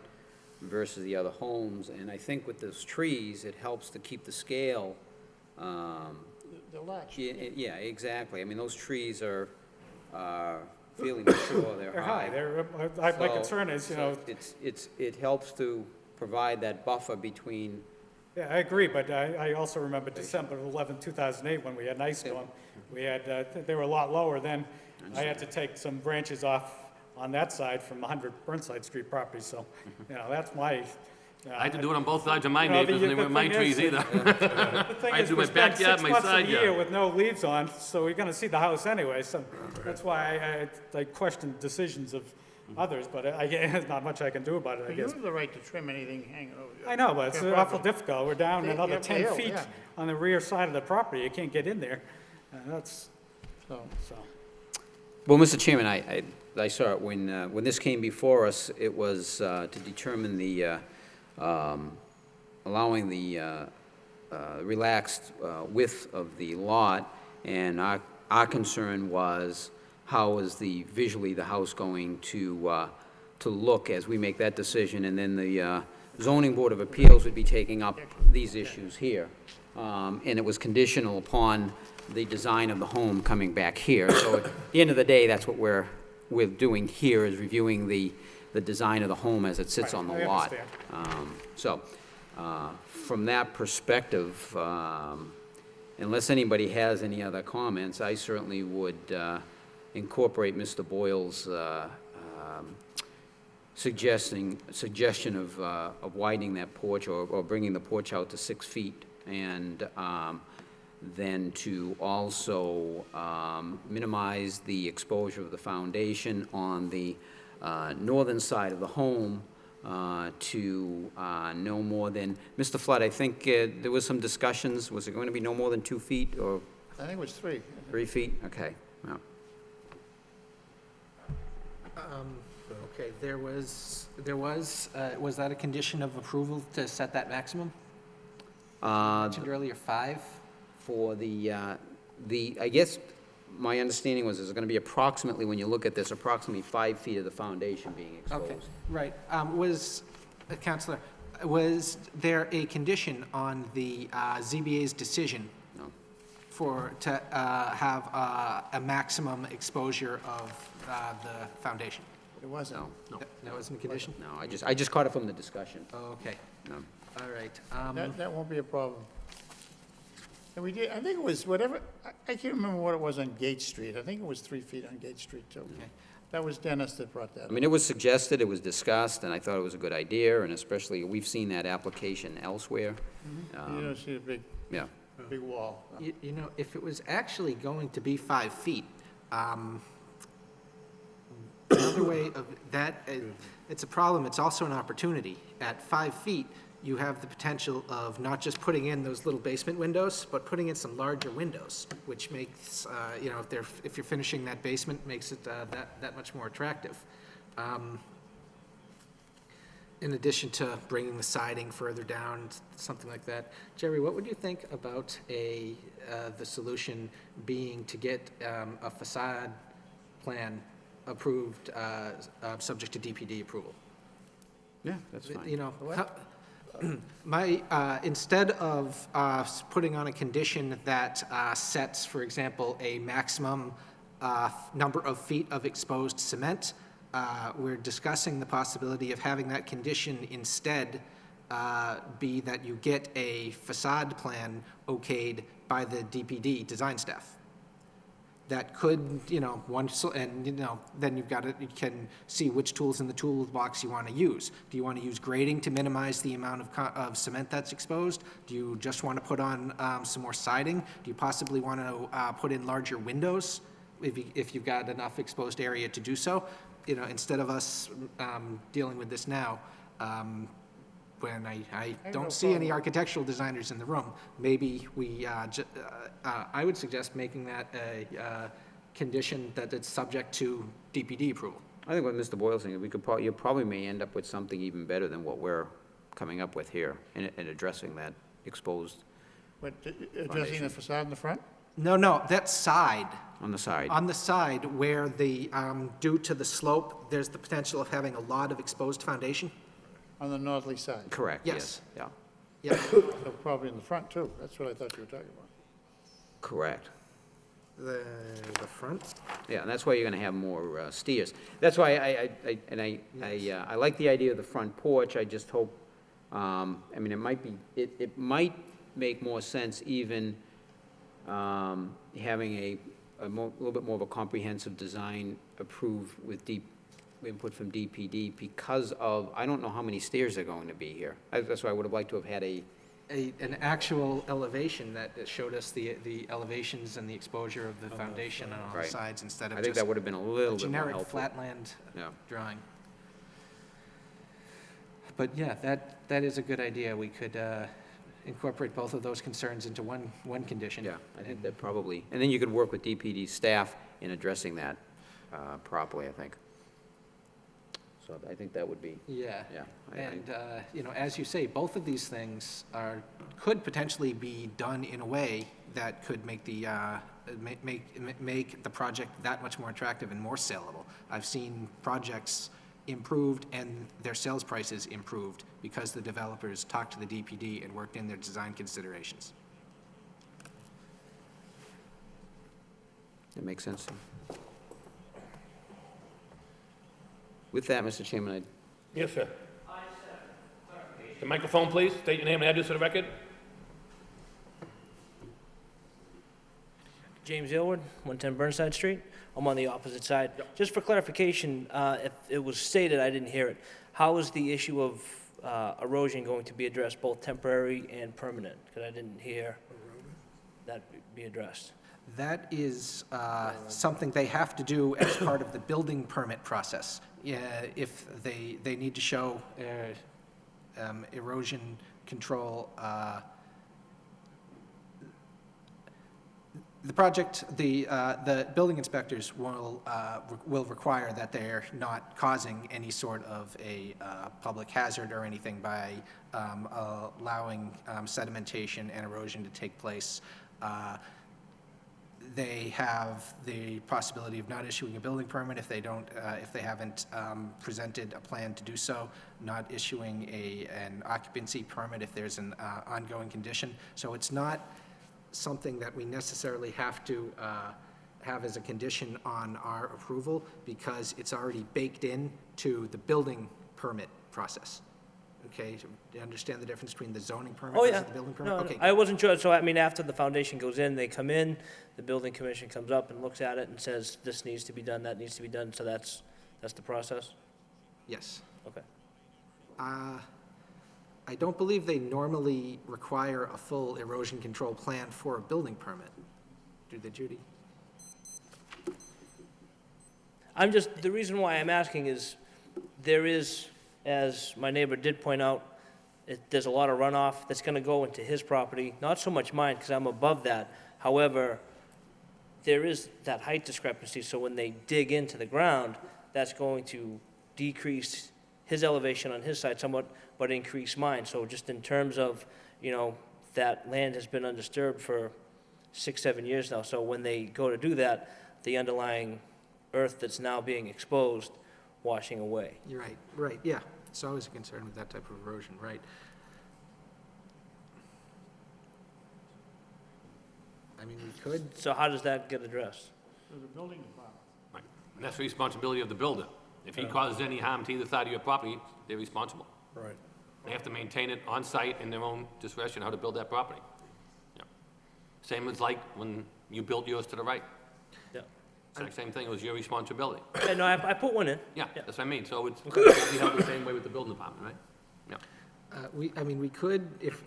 versus the other homes, and I think with those trees, it helps to keep the scale. they're large. Yeah, exactly. I mean, those trees are fairly mature, they're high. My So- concern is, you know, It helps to provide that buffer between, yeah, I agree, but I also remember December 11, 2008, when we had an ice storm. We had, they were a lot lower then. I had to take some branches off on that side from 100 Burnside Street property, so, you know, that's my. I had to do it on both sides of my You know, neighbors, and they the weren't my thing trees is, either. The thing I is, do we my spend backyard, 6 my months of side the year yard. with no leaves on, so you're gonna see the house anyway, so that's why I question decisions of others, but there's not much I can do about it, I But you guess. have the right to trim anything hanging over you. I know, but it's Your awful property. difficult. We're down Yeah, another yeah, 10 yeah, feet yeah. on the rear side of the property. You can't get in there. That's, So, so. well, Mr. Chairman, I saw it when this came before us, it was to determine the, allowing the relaxed width of the lot, and our concern was, how is visually the house going to look as we make that decision, and then the zoning board of appeals would be taking up these issues here. And it was conditional upon the design of the home coming back here. So at the end of the day, that's what we're doing here, is reviewing the design of the home as it sits Right, on the I lot. understand. From that perspective, unless anybody has any other comments, I certainly would incorporate Mr. Boyle's suggestion of widening that porch, or bringing the porch out to 6 feet, and then to also minimize the exposure of the foundation on the northern side of the home to no more than, Mr. Flood, I think there was some discussions, was it going to be no more than 2 feet or I think it was 3. 3 feet? Okay, well, Okay, was that a condition of approval to set that maximum? You mentioned earlier 5? For I guess my understanding was there's going to be approximately, when you look at this, approximately 5 feet of the foundation being Okay, exposed. right. Counselor, was there a condition on the ZBA's decision No. to have a maximum exposure of the foundation? It wasn't. That wasn't a condition? No, I just caught it from the discussion. Oh, okay, No. all right. That won't be a problem. And we did, I think it was whatever, I can't remember what it was on Gate Street. I think it was 3 feet on Gate Street, too. Okay. That was Dennis that brought that I up. mean, it was suggested, it was discussed, and I thought it was a good idea, and especially, we've seen that application elsewhere. You don't see a Yeah. big wall. You know, if it was actually going to be 5 feet, another way of that, it's a problem, it's also an opportunity. At 5 feet, you have the potential of not just putting in those little basement windows, but putting in some larger windows, which makes, you know, if you're finishing that basement, makes it that much more attractive. In addition to bringing the siding further down, something like that. Jerry, what would you think about the solution being to get a facade plan approved, subject to DPD approval? Yeah, that's fine. You know, instead of putting on a condition that sets, for example, a maximum number of feet of exposed cement, we're discussing the possibility of having that condition instead be that you get a facade plan okayed by the DPD design staff. That could, you know, then you can see which tools in the toolbox you want to use. Do you want to use grading to minimize the amount of cement that's exposed? Do you just want to put on some more siding? Do you possibly want to put in larger windows if you've got enough exposed area to do so? You know, instead of us dealing with this now, when I don't see any architectural designers in the room, maybe I would suggest making that a condition that it's subject to DPD approval. I think what Mr. Boyle's saying, you probably may end up with something even better than what we're coming up with here in addressing that exposed But addressing the facade in the front? No, that side. on the side. On the side where due to the slope, there's the potential of having a lot of exposed foundation. On the northerly side? Correct, Yes. yes, yeah, Yep. So probably in the front, too. That's what I thought you were talking about. correct. The front? Yeah, and that's why you're gonna have more steers. That's why I like the idea of the front porch, I just hope, I mean, it might make more sense even having a little bit more of a comprehensive design approved with deep input from DPD because of, I don't know how many stairs are going to be here. That's why I would have liked to have had An actual elevation that showed us the elevations and the exposure of the foundation on all the Right. sides instead of I think that just would have been a a little bit more generic helpful. flatland Yeah. drawing. But yeah, that is a good idea. We could incorporate both of those concerns into one condition. Yeah, I think that probably, and then you could work with DPD staff in addressing that properly, I think. So I think that would be, Yeah. yeah. And, you know, as you say, both of these things could potentially be done in a way that could make make the project that much more attractive and more saleable. I've seen projects improved and their sales prices improved because the developers talked to the DPD and worked in their design considerations. That makes sense. With that, Mr. Chairman, Yes, sir. The microphone, please. State your name and address for the record. James Aylward, 110 Burnside Street. I'm on the opposite side. Just for clarification, if it was stated, I didn't hear it, how is the issue of erosion going to be addressed, both temporary and permanent? Because I didn't hear that be addressed. That is something they have to do as part of the building permit process. Yeah, if they need to show erosion control. The project, the building inspectors will require that they're not causing any sort of a public hazard or anything by allowing sedimentation and erosion to take place. They have the possibility of not issuing a building permit if they don't, if they haven't presented a plan to do so, not issuing an occupancy permit if there's an ongoing condition. So it's not something that we necessarily have to have as a condition on our approval, because it's already baked in to the building permit process. Okay, do you understand the difference between the zoning permit Oh, versus yeah. the building permit? No, Okay, I wasn't sure, so I mean, after the foundation goes in, they come in, the building commission comes up and looks at it and says, this needs to be done, that needs to be done, so that's the process? yes. Okay. I don't believe they normally require a full erosion control plan for a building permit. Do they, Judy? The reason why I'm asking is, there is, as my neighbor did point out, there's a lot of runoff that's gonna go into his property, not so much mine, because I'm above that. However, there is that height discrepancy, so when they dig into the ground, that's going to decrease his elevation on his side somewhat, but increase mine. So just in terms of, that land has been undisturbed for 6-7 years now, so when they go to do that, the underlying earth that's now being exposed, washing away. You're right, yeah. It's always a concern with that type of erosion, right? I mean, we could, So how does that get addressed? Right. And that's the responsibility of the builder. If he causes any harm to either side of your property, they're responsible. Right. They have to maintain it on-site in their own discretion, how to build that property. Yeah. Same as like when you built yours to the right. Yeah. Exact same thing, it was your responsibility. Yeah, no, I put one in. Yeah, that's what I mean, so it's, we have the same way with the building department, right? Yeah. we could, if,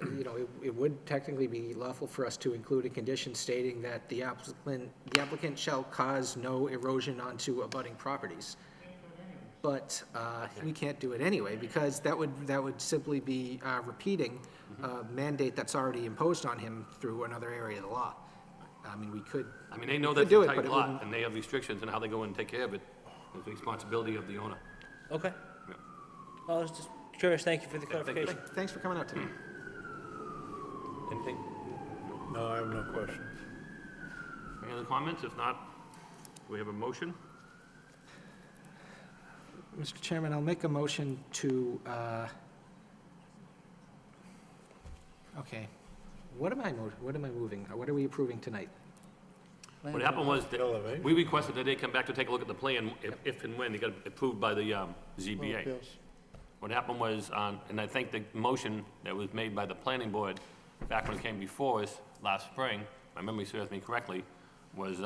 it would technically be lawful for us to include a condition stating that the applicant shall cause no erosion onto abutting properties. But we can't do it anyway, because that would simply be repeating a mandate that's already imposed on him through another area of the law. I mean, we could. I mean, they know we that's could do a it, but tight it lot, wouldn't- and they have restrictions on how they go in and take care of it. It's the responsibility of the owner. Okay. Yeah. I was just curious, thank you for the thank you. clarification. Thanks for coming out tonight. Anything? No, I have no questions. Any other comments? If not, we have a motion. Mr. Chairman, I'll make a motion to, okay, what am I moving? What are we approving tonight? What happened was, that Elevation. we requested that they come back to take a look at the plan if and when they got approved by the ZBA. Yes. What happened was, and I think the motion that was made by the planning board back when it came before us last spring, my memory serves me correctly, was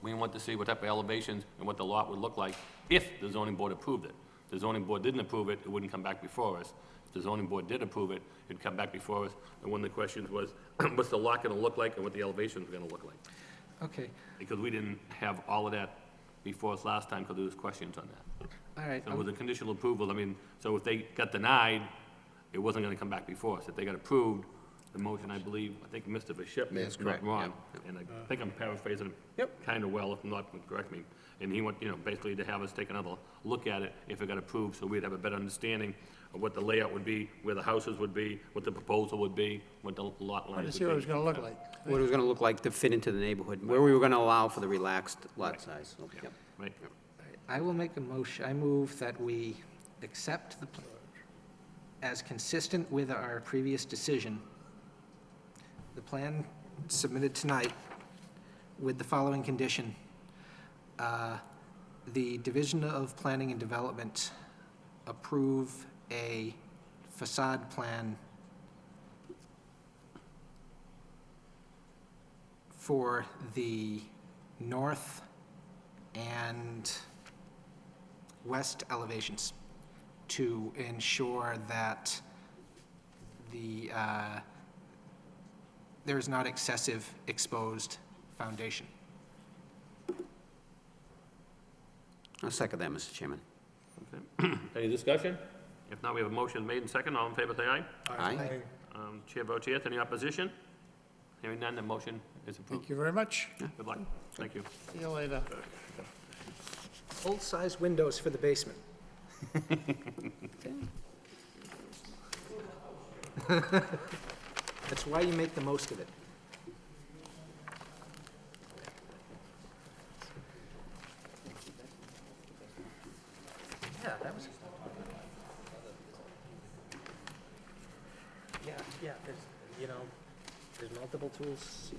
we wanted to see what type of elevations and what the lot would look like if the zoning board approved it. If the zoning board didn't approve it, it wouldn't come back before us. If the zoning board did approve it, it'd come back before us. And one of the questions was, what's the lot gonna look like and what the elevations are gonna look like? Okay, Because we didn't have all of that before us last time, because there was questions on that. all right. So with a conditional approval, I mean, so if they got denied, it wasn't gonna come back before us. If they got approved, the motion, I believe, I think Mr. Bishop, That's if not correct, wrong, and I think I'm paraphrasing it kinda well, if not, correct me. And he want, basically to have us take another look at it if it got approved, so we'd have a better understanding of what the layout would be, where the houses would be, what the proposal would be, what the lot lines would be. To see what it was gonna look like. What it was gonna look like to fit into the neighborhood, where we were gonna allow for the relaxed lot size. So, yep. Right? I will make a motion, I move that we accept the, as consistent with our previous decision, the plan submitted tonight with the following condition. The Division of Planning and Development approve a facade plan for the north and west elevations to ensure that the, there is not excessive exposed foundation. I'll second that, Mr. Chairman. Okay. Any discussion? If not, we have a motion made and second. All in favor, say aye. Aye. Chair votes yes. Any opposition? Hearing none, the motion It's approved. Thank you very much. Good luck. Thank you. See you later. Full-size windows for the basement. That's why you make the most of it. Yeah, that was. Yeah, there's multiple tools,